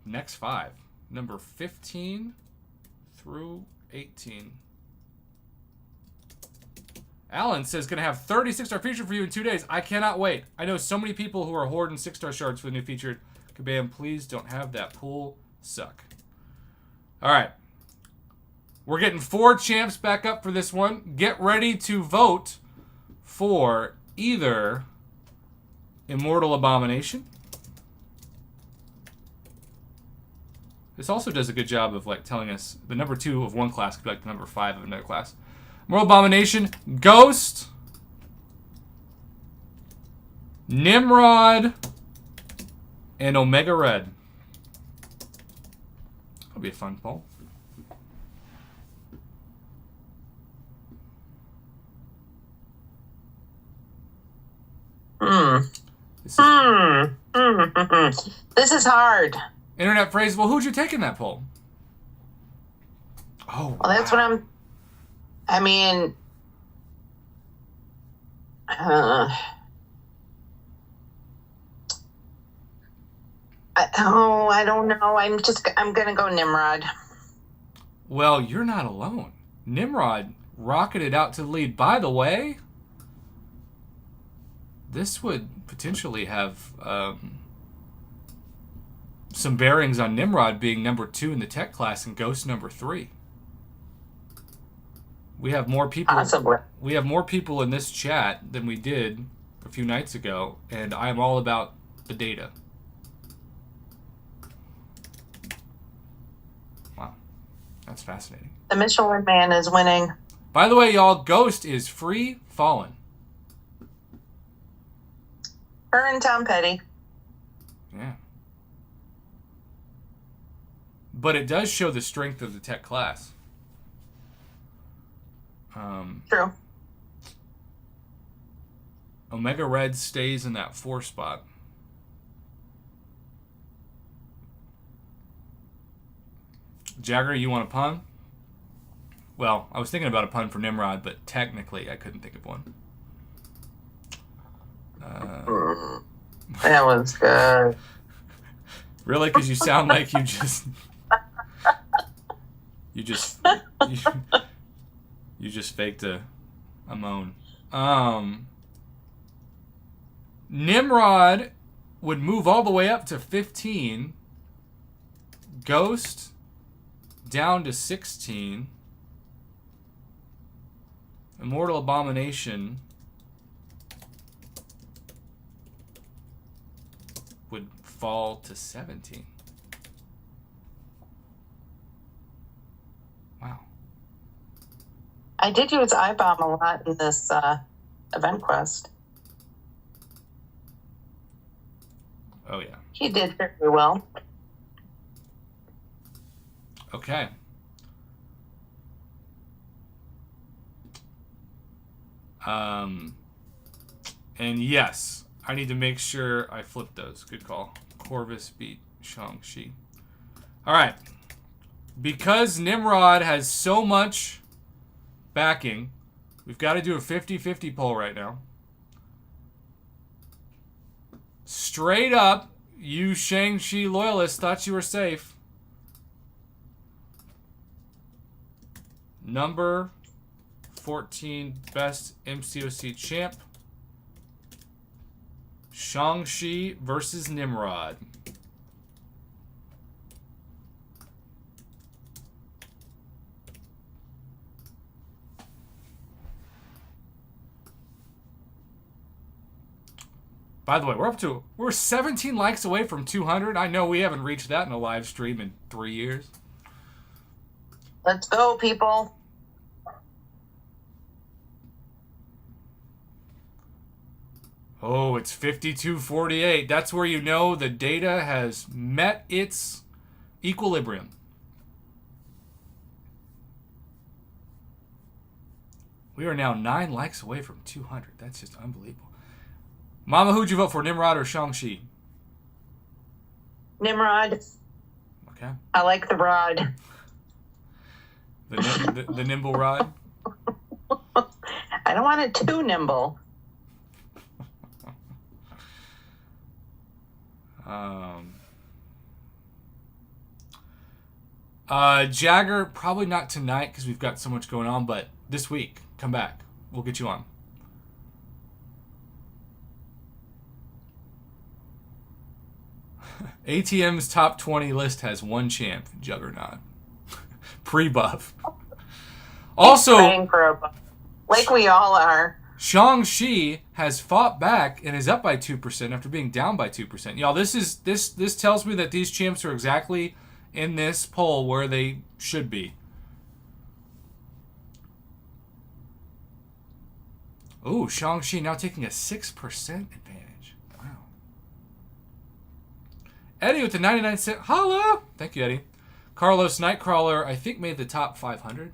Speaker 1: Next 5, number 15 through 18. Alan says, going to have 30 6-star feature for you in 2 days. I cannot wait. I know so many people who are hoarding 6-star shards for the new featured. Kabam, please don't have that pool suck. All right. We're getting 4 champs back up for this one. Get ready to vote for either Immortal Abomination. This also does a good job of like telling us the number 2 of one class could be like the number 5 of another class. Immortal Abomination, Ghost, Nimrod, and Omega Red. That'll be a fun poll.
Speaker 2: This is hard.
Speaker 1: Internet phrase, well, who'd you take in that poll? Oh,
Speaker 2: well, that's what I mean, I don't know. I'm going to go Nimrod.
Speaker 1: Well, you're not alone. Nimrod rocketed out to the lead. By the way, this would potentially have some bearings on Nimrod being number 2 in the tech class and Ghost number 3. We have more people.
Speaker 2: Possibly.
Speaker 1: We have more people in this chat than we did a few nights ago, and I am all about the data. Wow, that's fascinating.
Speaker 2: The Michelin Man is winning.
Speaker 1: By the way, y'all, Ghost is free fallen.
Speaker 2: Her and Tom Petty.
Speaker 1: Yeah. But it does show the strength of the tech class.
Speaker 2: True.
Speaker 1: Omega Red stays in that 4 spot. Jagger, you want a pun? Well, I was thinking about a pun for Nimrod, but technically I couldn't think of one.
Speaker 2: That was good.
Speaker 1: Really? Because you sound like you just... You just faked a moan. Nimrod would move all the way up to 15. Ghost down to 16. Immortal Abomination would fall to 17. Wow.
Speaker 2: I did use iBomb a lot in this event quest.
Speaker 1: Oh, yeah.
Speaker 2: He did very well.
Speaker 1: Okay. And yes, I need to make sure I flip those. Good call. Corvus beat Shang-Chi. All right. Because Nimrod has so much backing, we've got to do a 50-50 poll right now. Straight up, you Shang-Chi loyalists thought you were safe. Number 14 best MCOC champ. Shang-Chi versus Nimrod. By the way, we're 17 likes away from 200. I know we haven't reached that in a live stream in 3 years.
Speaker 2: Let's go, people.
Speaker 1: Oh, it's 52-48. That's where you know the data has met its equilibrium. We are now 9 likes away from 200. That's just unbelievable. Mama, who'd you vote for, Nimrod or Shang-Chi?
Speaker 2: Nimrod.
Speaker 1: Okay.
Speaker 2: I like the rod.
Speaker 1: The nimble rod?
Speaker 2: I don't want it too nimble.
Speaker 1: Jagger, probably not tonight because we've got so much going on, but this week, come back. We'll get you on. ATM's top 20 list has one champ, Juggernaut. Pre-buff. Also,
Speaker 2: praying for a buff, like we all are.
Speaker 1: Shang-Chi has fought back and is up by 2% after being down by 2%. Y'all, this tells me that these champs are exactly in this poll where they should be. Ooh, Shang-Chi now taking a 6% advantage. Wow. Eddie with the 99-cent. Holla! Thank you, Eddie. Carlos Nightcrawler, I think, made the top 500.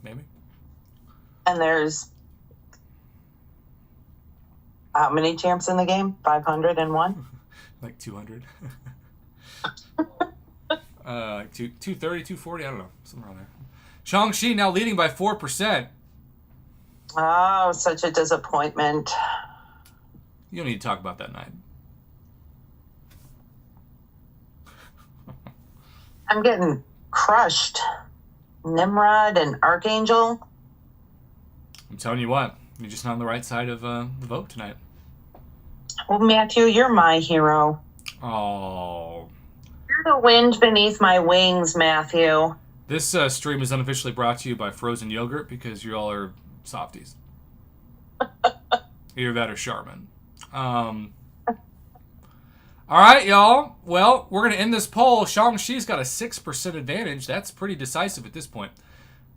Speaker 1: Maybe.
Speaker 2: And there's how many champs in the game? 501?
Speaker 1: Like 200. Like 230, 240, I don't know. Somewhere around there. Shang-Chi now leading by 4%.
Speaker 2: Oh, such a disappointment.
Speaker 1: You don't need to talk about that night.
Speaker 2: I'm getting crushed. Nimrod and Archangel.
Speaker 1: I'm telling you what, you're just not on the right side of the vote tonight.
Speaker 2: Well, Matthew, you're my hero.
Speaker 1: Oh.
Speaker 2: You're the wind beneath my wings, Matthew.
Speaker 1: This stream is unofficially brought to you by Frozen Yogurt because you all are softies. Either that or Charmin. All right, y'all. Well, we're going to end this poll. Shang-Chi's got a 6% advantage. That's pretty decisive at this point.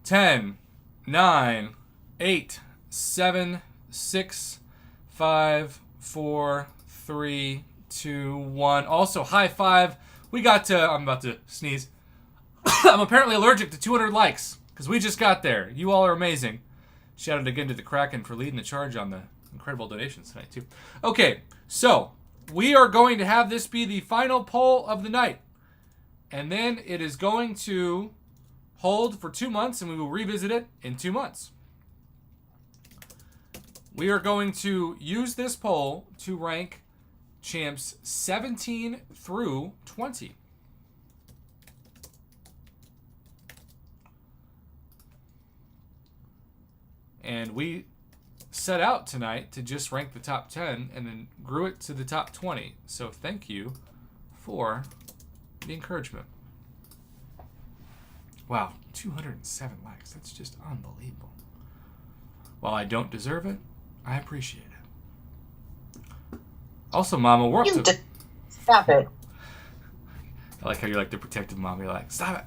Speaker 1: 10, 9, 8, 7, 6, 5, 4, 3, 2, 1. Also, high five. We got to... I'm about to sneeze. I'm apparently allergic to 200 likes because we just got there. You all are amazing. Shout out again to the Kraken for leading the charge on the incredible donations tonight, too. Okay, so... we are going to have this be the final poll of the night. And then it is going to hold for 2 months, and we will revisit it in 2 months. We are going to use this poll to rank champs 17 through 20. And we set out tonight to just rank the top 10 and then grew it to the top 20. So thank you for the encouragement. Wow, 207 likes. That's just unbelievable. While I don't deserve it, I appreciate it. Also, Mama, we're up to...
Speaker 2: Stop it.
Speaker 1: I like how you're like the protective mom. You're like, stop it.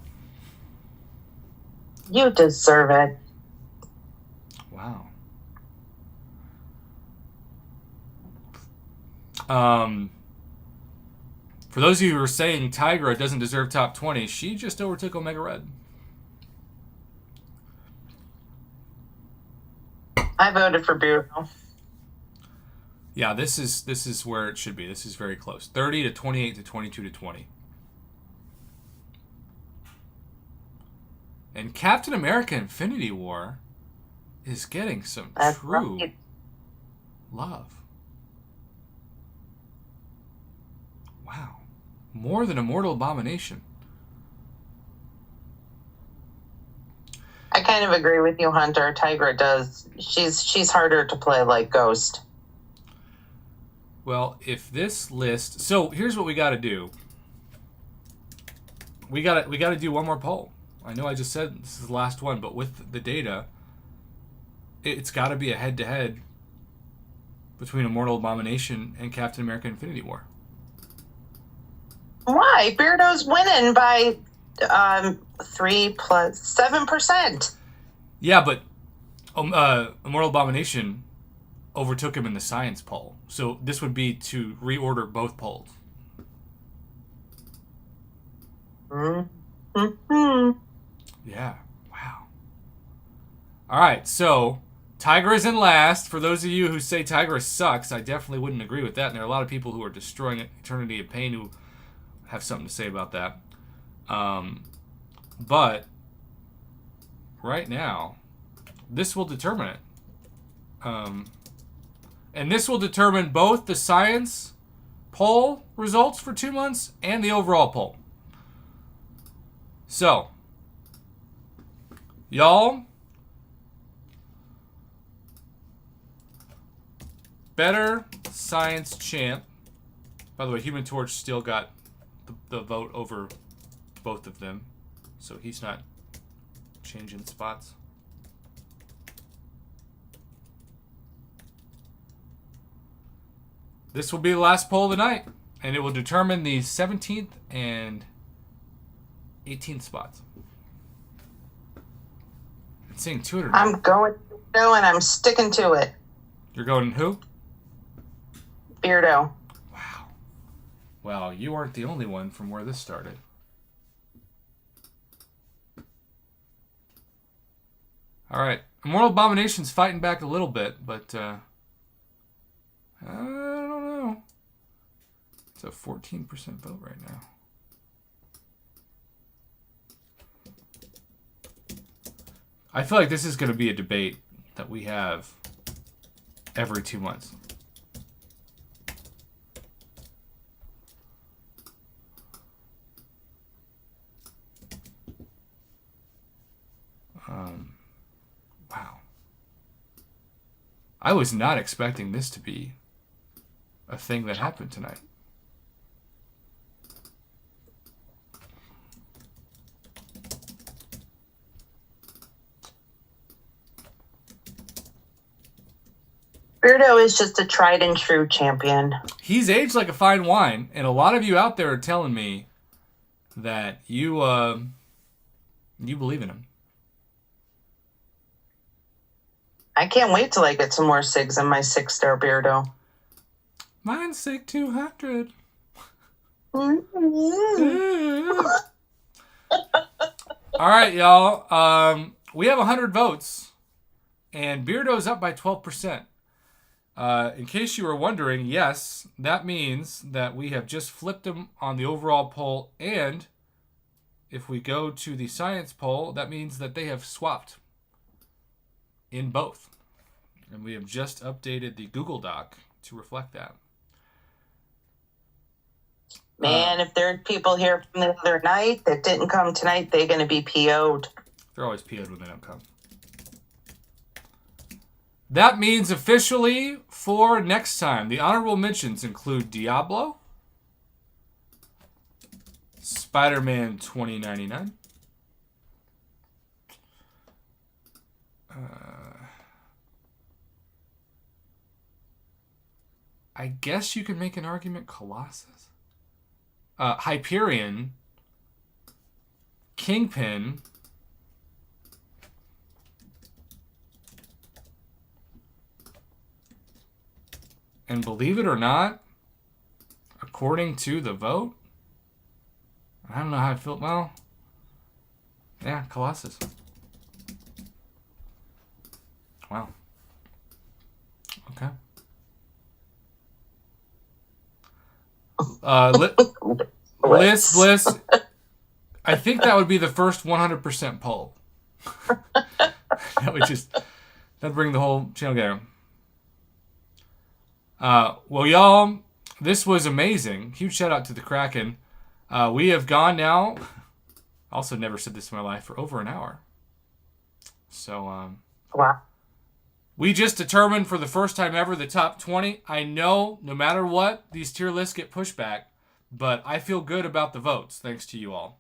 Speaker 2: You deserve it.
Speaker 1: Wow. For those of you who are saying Tigra doesn't deserve top 20, she just overtook Omega Red.
Speaker 2: I voted for Bruno.
Speaker 1: Yeah, this is where it should be. This is very close. 30 to 28 to 22 to 20. And Captain America Infinity War is getting some true love. Wow. More than Immortal Abomination.
Speaker 2: I kind of agree with you, Hunter. Tigra does. She's harder to play like Ghost.
Speaker 1: Well, if this list, so here's what we got to do. We got to do one more poll. I know I just said this is the last one, but with the data, it's got to be a head-to-head between Immortal Abomination and Captain America Infinity War.
Speaker 2: Why? Beardo's winning by 3 plus 7%.
Speaker 1: Yeah, but Immortal Abomination overtook him in the science poll. So this would be to reorder both polls.
Speaker 2: Mm-hmm.
Speaker 1: Yeah. Wow. All right. So Tigra is in last. For those of you who say Tigra sucks, I definitely wouldn't agree with that. And there are a lot of people who are destroying Eternity of Pain who have something to say about that. But right now, this will determine it. And this will determine both the science poll results for 2 months and the overall poll. So, y'all, better science champ. By the way, Human Torch still got the vote over both of them, so he's not changing spots. This will be the last poll of the night, and it will determine the 17th and 18th spots. It's saying 200.
Speaker 2: I'm going Beardo, and I'm sticking to it.
Speaker 1: You're going who?
Speaker 2: Beardo.
Speaker 1: Wow. Well, you aren't the only one from where this started. All right. Immortal Abomination's fighting back a little bit, but I don't know. It's a 14% vote right now. I feel like this is going to be a debate that we have every 2 months. Wow. I was not expecting this to be a thing that happened tonight.
Speaker 2: Beardo is just a tried and true champion.
Speaker 1: He's aged like a fine wine, and a lot of you out there are telling me that you believe in him.
Speaker 2: I can't wait till I get some more SIGs in my 6-star Beardo.
Speaker 1: Mine's SIG 200. All right, y'all. We have 100 votes, and Beardo's up by 12%. In case you were wondering, yes, that means that we have just flipped him on the overall poll, and if we go to the science poll, that means that they have swapped in both. And we have just updated the Google Doc to reflect that.
Speaker 2: Man, if there are people here from the other night that didn't come tonight, they're going to be PO'd.
Speaker 1: They're always PO'd when they don't come. That means officially for next time, the honorable mentions include Diablo, Spider-Man 2099, I guess you could make an argument Colossus, Hyperion, Kingpin, and believe it or not, according to the vote, I don't know how I feel. Well, yeah, Colossus. Wow. Okay. Bliss. I think that would be the first 100% poll. That'd bring the whole channel together. Well, y'all, this was amazing. Huge shout out to the Kraken. We have gone now. Also, never said this in my life, for over an hour. So,
Speaker 2: Wow.
Speaker 1: we just determined for the first time ever the top 20. I know no matter what, these tier lists get pushed back, but I feel good about the votes, thanks to you all.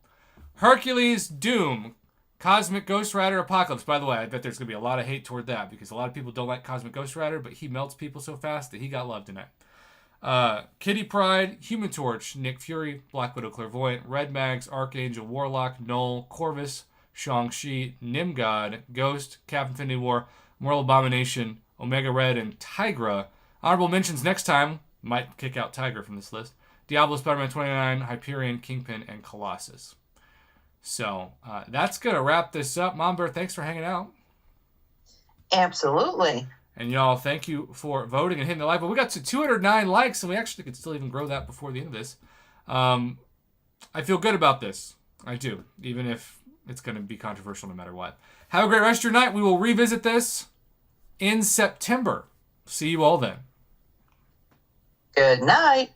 Speaker 1: Hercules, Doom, Cosmic Ghost Rider, Apocalypse. By the way, I bet there's going to be a lot of hate toward that because a lot of people don't like Cosmic Ghost Rider, but he melts people so fast that he got love tonight. Kitty Pryde, Human Torch, Nick Fury, Black Widow Clairvoyant, Red Mags, Archangel, Warlock, Null, Corvus, Shang-Chi, Nimgod, Ghost, Captain Infinity War, Mortal Abomination, Omega Red, and Tigra. Honorable mentions next time. Might kick out Tigra from this list. Diablo, Spider-Man 29, Hyperion, Kingpin, and Colossus. So that's going to wrap this up. Mom Bear, thanks for hanging out.
Speaker 2: Absolutely.
Speaker 1: And y'all, thank you for voting and hitting the like. But we got to 209 likes, and we actually could still even grow that before the end of this. I feel good about this. I do, even if it's going to be controversial no matter what. Have a great rest of your night. We will revisit this in September. See you all then.
Speaker 2: Good night.